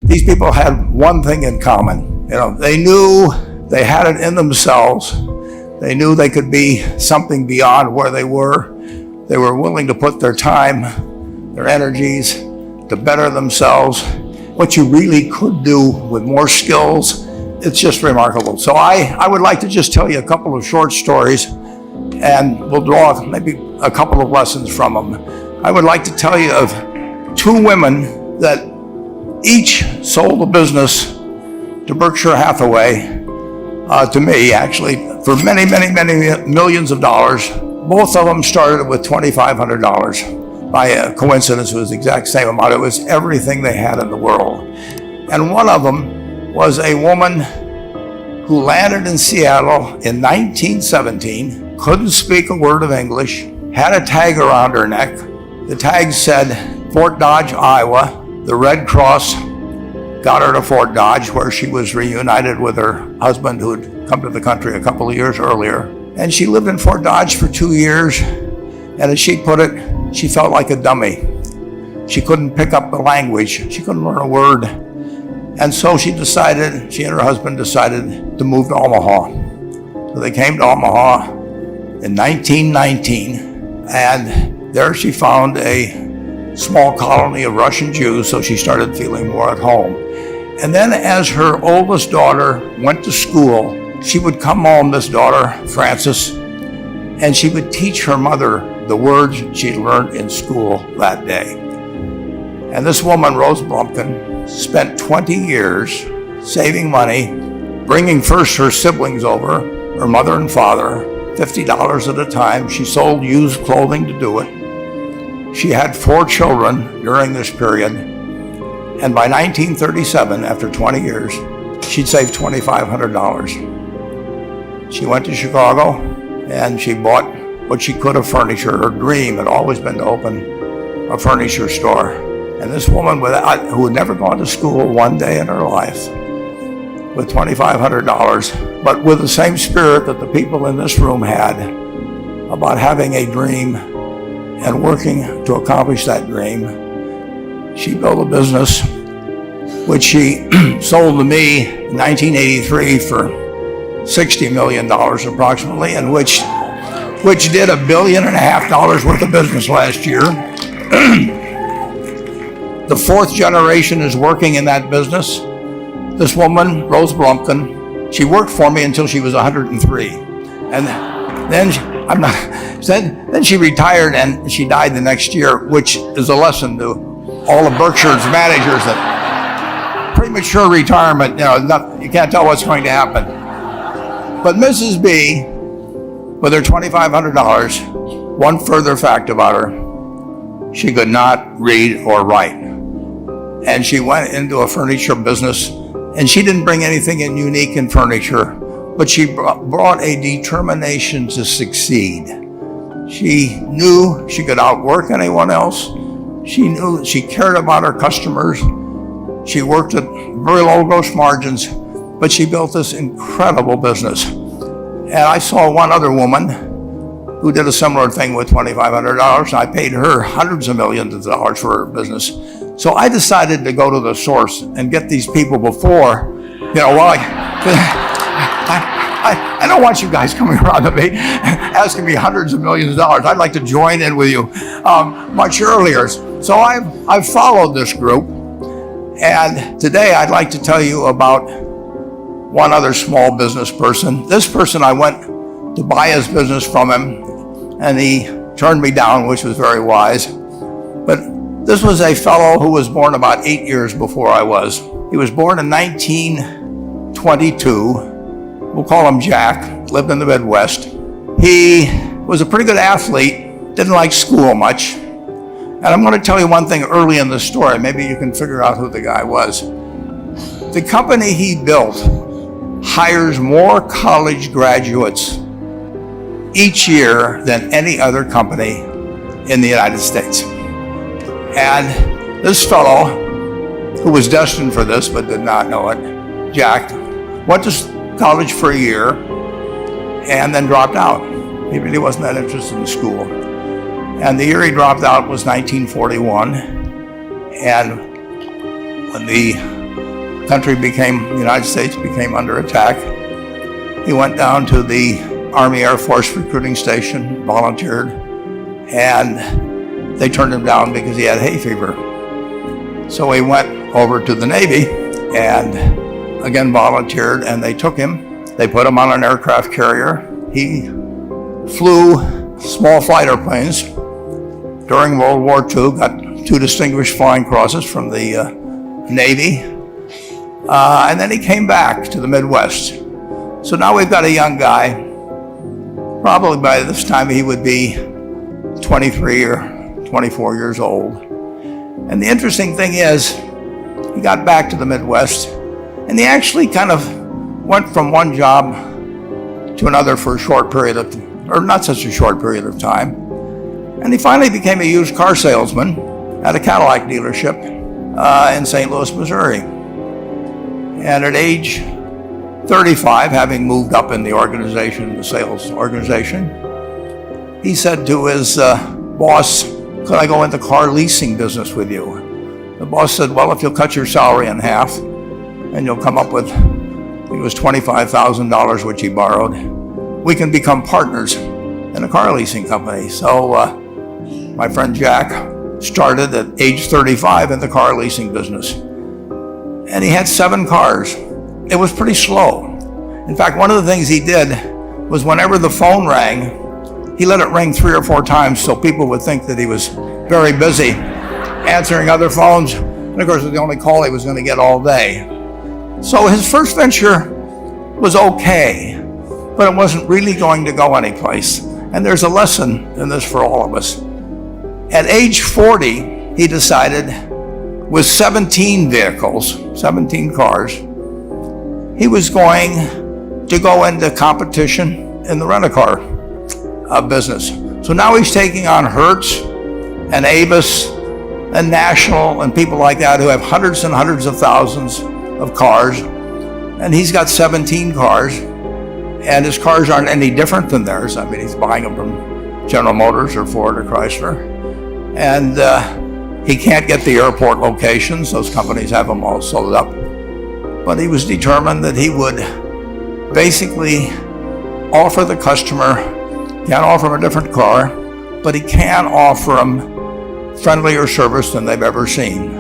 these people had one thing in common. They knew they had it in themselves. They knew they could be something beyond where they were. They were willing to put their time, their energies to better themselves. What you really could do with more skills, it's just remarkable. So I would like to just tell you a couple of short stories, and we'll draw maybe a couple of lessons from them. I would like to tell you of two women that each sold a business to Berkshire Hathaway, to me actually, for many, many, many millions of dollars. Both of them started with $2,500. By a coincidence, it was the exact same amount. It was everything they had in the world. And one of them was a woman who landed in Seattle in 1917, couldn't speak a word of English, had a tag around her neck. The tag said Fort Dodge, Iowa. The Red Cross got her to Fort Dodge, where she was reunited with her husband who had come to the country a couple of years earlier. And she lived in Fort Dodge for 2 years. And as she put it, she felt like a dummy. She couldn't pick up the language. She couldn't learn a word. And so she and her husband decided to move to Omaha. So they came to Omaha in 1919. And there she found a small colony of Russian Jews, so she started feeling more at home. And then as her oldest daughter went to school, she would come home, this daughter, Frances, and she would teach her mother the words she'd learned in school that day. And this woman, Rose Blumpkin, spent 20 years saving money, bringing first her siblings over, her mother and father, $50 at a time. She sold used clothing to do it. She had 4 children during this period. And by 1937, after 20 years, she'd saved $2,500. She went to Chicago and she bought what she could of furniture. Her dream had always been to open a furniture store. And this woman who had never gone to school one day in her life, with $2,500, but with the same spirit that the people in this room had about having a dream and working to accomplish that dream, she built a business which she sold to me in 1983 for $60 million approximately, and which did $1.5 billion worth of business last year. The 4th generation is working in that business. This woman, Rose Blumpkin, she worked for me until she was 103. And then she retired and she died the next year, which is a lesson to all of Berkshire's managers that premature retirement, you can't tell what's going to happen. But Mrs. B, with her $2,500, one further fact about her, she could not read or write. And she went into a furniture business, and she didn't bring anything unique in furniture, but she brought a determination to succeed. She knew she could outwork anyone else. She knew she cared about her customers. She worked at very low gross margins, but she built this incredible business. And I saw one other woman who did a similar thing with $2,500, and I paid her hundreds of millions of dollars for her business. So I decided to go to the source and get these people before, I don't want you guys coming around to me asking me hundreds of millions of dollars. I'd like to join in with you much earlier. So I've followed this group, and today I'd like to tell you about one other small business person. This person, I went to buy his business from him, and he turned me down, which was very wise. But this was a fellow who was born about 8 years before I was. He was born in 1922. We'll call him Jack, lived in the Midwest. He was a pretty good athlete, didn't like school much. And I'm going to tell you one thing early in the story. Maybe you can figure out who the guy was. The company he built hires more college graduates each year than any other company in the United States. And this fellow, who was destined for this but did not know it, Jack, went to college for a year and then dropped out. He really wasn't that interested in school. And the year he dropped out was 1941. And when the the United States became under attack. He went down to the Army Air Force recruiting station, volunteered, and they turned him down because he had hay fever. So he went over to the Navy and again volunteered, and they took him. They put him on an aircraft carrier. He flew small fighter planes during World War II, got 2 distinguished flying crosses from the Navy, and then he came back to the Midwest. So now we've got a young guy, probably by this time he would be 23 or 24 years old. And the interesting thing is, he got back to the Midwest, and he actually kind of went from one job to another for a short period of, or not such a short period of time. And he finally became a used car salesman at a Cadillac dealership in St. Louis, Missouri. And at age 35, having moved up in the organization, the sales organization, he said to his boss, "Could I go into car leasing business with you?" The boss said, "Well, if you'll cut your salary in half and you'll come up with," it was $25,000, which he borrowed, "we can become partners in a car leasing company." So my friend Jack started at age 35 in the car leasing business. And he had 7 cars. It was pretty slow. In fact, one of the things he did was whenever the phone rang, he let it ring 3 or 4 times so people would think that he was very busy answering other phones. And of course, it was the only call he was going to get all day. So his first venture was okay, but it wasn't really going to go anyplace. And there's a lesson in this for all of us. At age 40, he decided, with 17 vehicles, 17 cars, he was going to go into competition in the rent-a-car business. So now he's taking on Hertz and Avis and National and people like that who have hundreds and hundreds of thousands of cars. And he's got 17 cars, and his cars aren't any different than theirs. I mean, he's buying them from General Motors or Ford or Chrysler. And he can't get the airport locations. Those companies have them all sold up. But he was determined that he would basically offer the customer, can't offer him a different car, but he can offer them friendlier service than they've ever seen.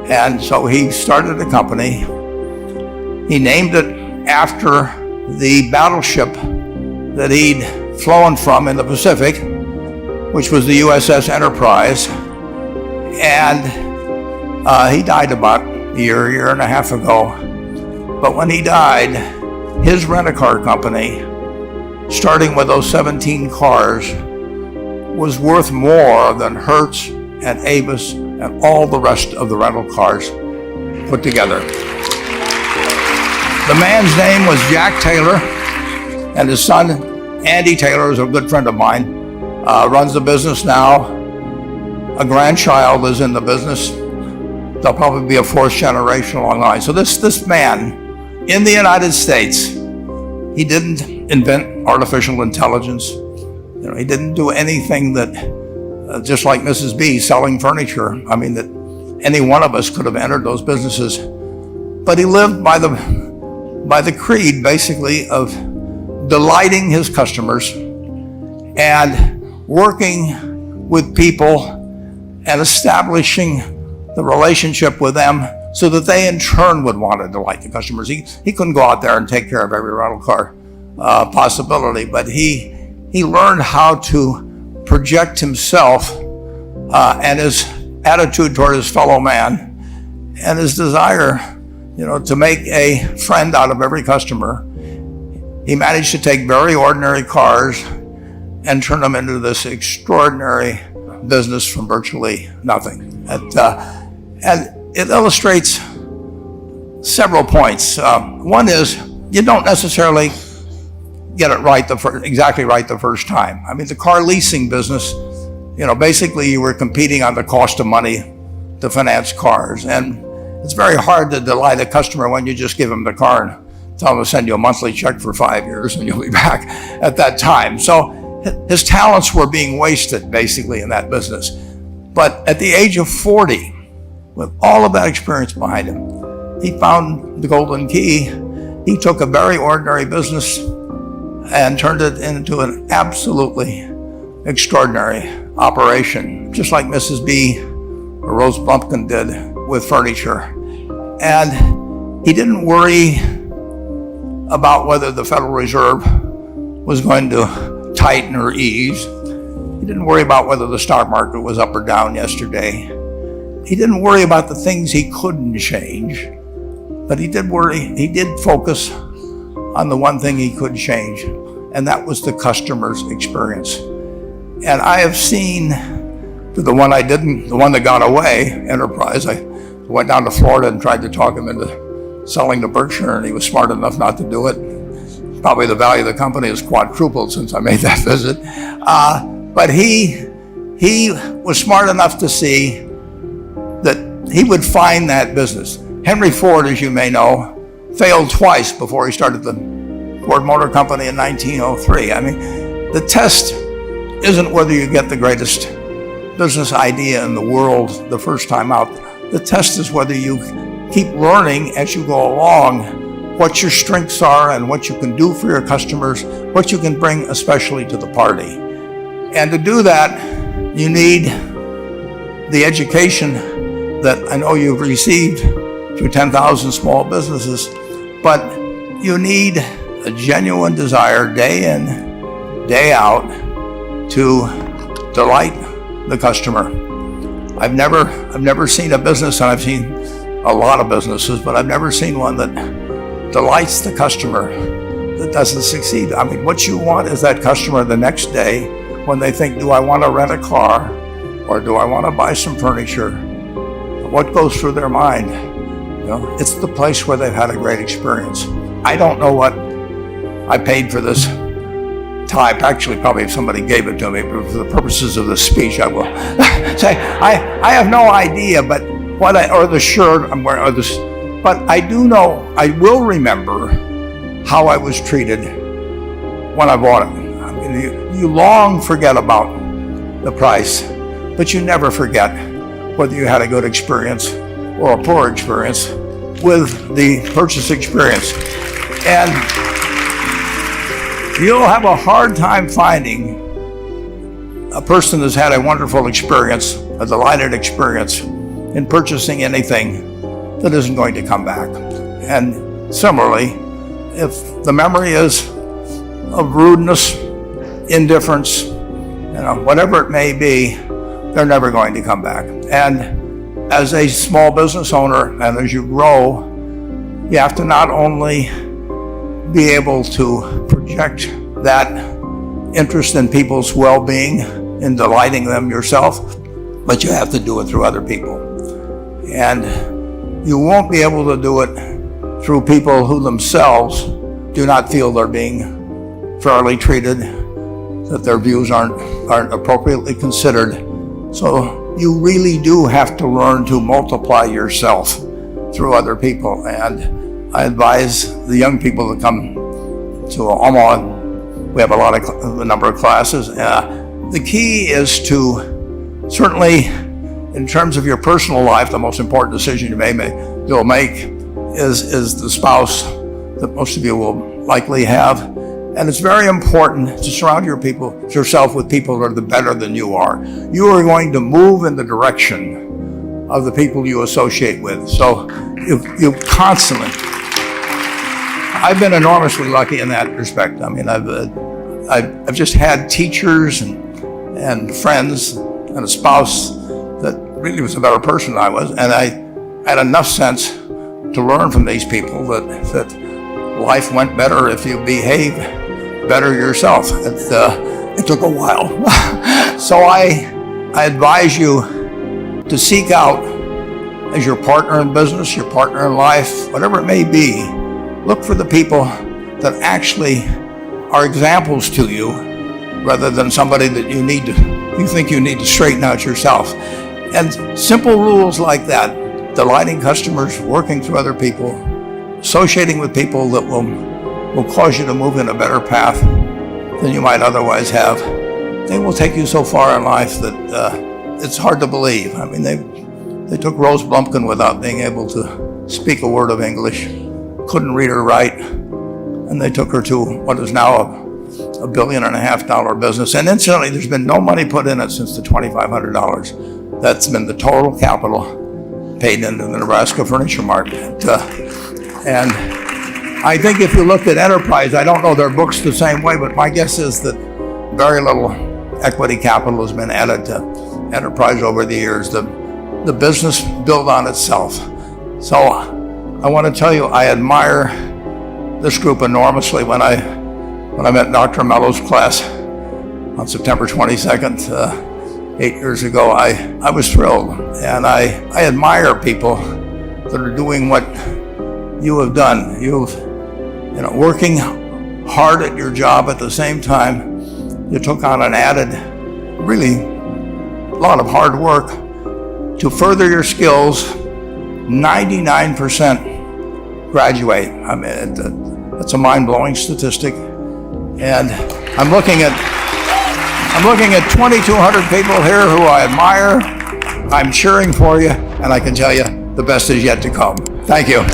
And so he started a company. He named it after the battleship that he'd flown from in the Pacific, which was the USS Enterprise. And he died about a year and a half ago. But when he died, his rent-a-car company, starting with those 17 cars, was worth more than Hertz and Avis and all the rest of the rental cars put together. The man's name was Jack Taylor, and his son, Andy Taylor, is a good friend of mine, runs the business now. A grandchild is in the business. They'll probably be a 4th generation along the line. So this man in the United States, he didn't invent artificial intelligence. You know, he didn't do anything that, just like Mrs. B selling furniture, I mean, that any one of us could have entered those businesses. But he lived by the creed, basically, of delighting his customers and working with people and establishing the relationship with them so that they in turn would want to delight the customers. He couldn't go out there and take care of every rental car possibility, but he learned how to project himself and his attitude toward his fellow man and his desire, to make a friend out of every customer. He managed to take very ordinary cars and turn them into this extraordinary business from virtually nothing. And it illustrates several points. One is, you don't necessarily get it right exactly right the first time. I mean, the car leasing business, basically you were competing on the cost of money to finance cars. And it's very hard to delight a customer when you just give them the car and tell them to send you a monthly check for 5 years and you'll be back at that time. So his talents were being wasted basically in that business. But at the age of 40, with all of that experience behind him, he found the golden key. He took a very ordinary business and turned it into an absolutely extraordinary operation, just like Mrs. B or Rose Blumpkin did with furniture. And he didn't worry about whether the Federal Reserve was going to tighten or ease. He didn't worry about whether the stock market was up or down yesterday. He didn't worry about the things he couldn't change, but he did focus on the one thing he could change, and that was the customer's experience. And I have seen the one that got away, Enterprise. I went down to Florida and tried to talk him into selling to Berkshire, and he was smart enough not to do it. Probably the value of the company has quadrupled since I made that visit. But he was smart enough to see that he would find that business. Henry Ford, as you may know, failed twice before he started the Ford Motor Company in 1903. I mean, the test isn't whether you get the greatest business idea in the world the first time out. The test is whether you keep learning as you go along what your strengths are and what you can do for your customers, what you can bring especially to the party. And to do that, you need the education that I know you've received through 10,000 small businesses, but you need a genuine desire day in, day out to delight the customer. I've never seen a business, and I've seen a lot of businesses, but I've never seen one that delights the customer that doesn't succeed. I mean, what you want is that customer the next day when they think, do I want to rent a car or do I want to buy some furniture? What goes through their mind? You know, it's the place where they've had a great experience. I don't know what I paid for this type. Actually, probably if somebody gave it to me, but for the purposes of the speech, I will say I have no idea. But or the shirt I'm wearing, or this. But I do know, I will remember how I was treated when I bought it. I mean, you long forget about the price, but you never forget whether you had a good experience or a poor experience with the purchase experience. And you'll have a hard time finding a person that's had a wonderful experience, a delighted experience in purchasing anything that isn't going to come back. And similarly, if the memory is of rudeness, indifference, whatever it may be, they're never going to come back. And as a small business owner, and as you grow, you have to not only be able to project that interest in people's well-being, in delighting them yourself, but you have to do it through other people. And you won't be able to do it through people who themselves do not feel they're being fairly treated, that their views aren't appropriately considered. So you really do have to learn to multiply yourself through other people. And I advise the young people that come to Omaha. We have a number of classes. The key is to, certainly in terms of your personal life, the most important decision you'll make is the spouse that most of you will likely have. And it's very important to surround yourself with people that are better than you are. You are going to move in the direction of the people you associate with. So you constantly, I've been enormously lucky in that respect. I mean, I've just had teachers and friends and a spouse that really was a better person than I was. And I had enough sense to learn from these people that life went better if you behave better yourself. It took a while. So I advise you to seek out, as your partner in business, your partner in life, whatever it may be, look for the people that actually are examples to you rather than somebody that you think you need to straighten out yourself. And simple rules like that, delighting customers, working through other people, associating with people that will cause you to move in a better path than you might otherwise have. They will take you so far in life that it's hard to believe. I mean, they took Rose Blumpkin without being able to speak a word of English, couldn't read or write, and they took her to what is now a $1.5 billion business. And incidentally, there's been no money put in it since the $2,500. That's been the total capital paid into the Nebraska Furniture Mart. And I think if you looked at Enterprise, I don't know their books the same way, but my guess is that very little equity capital has been added to Enterprise over the years. The business built on itself. So I want to tell you, I admire this group enormously. When I met Dr. Mello's class on September 22nd, 8 years ago, I was thrilled. And I admire people that are doing what you have done. Working hard at your job at the same time, you took on an added, really, lot of hard work to further your skills. 99% graduate. I mean, that's a mind-blowing statistic. And I'm looking at 2,200 people here who I admire. I'm cheering for you, and I can tell you the best is yet to come. Thank you.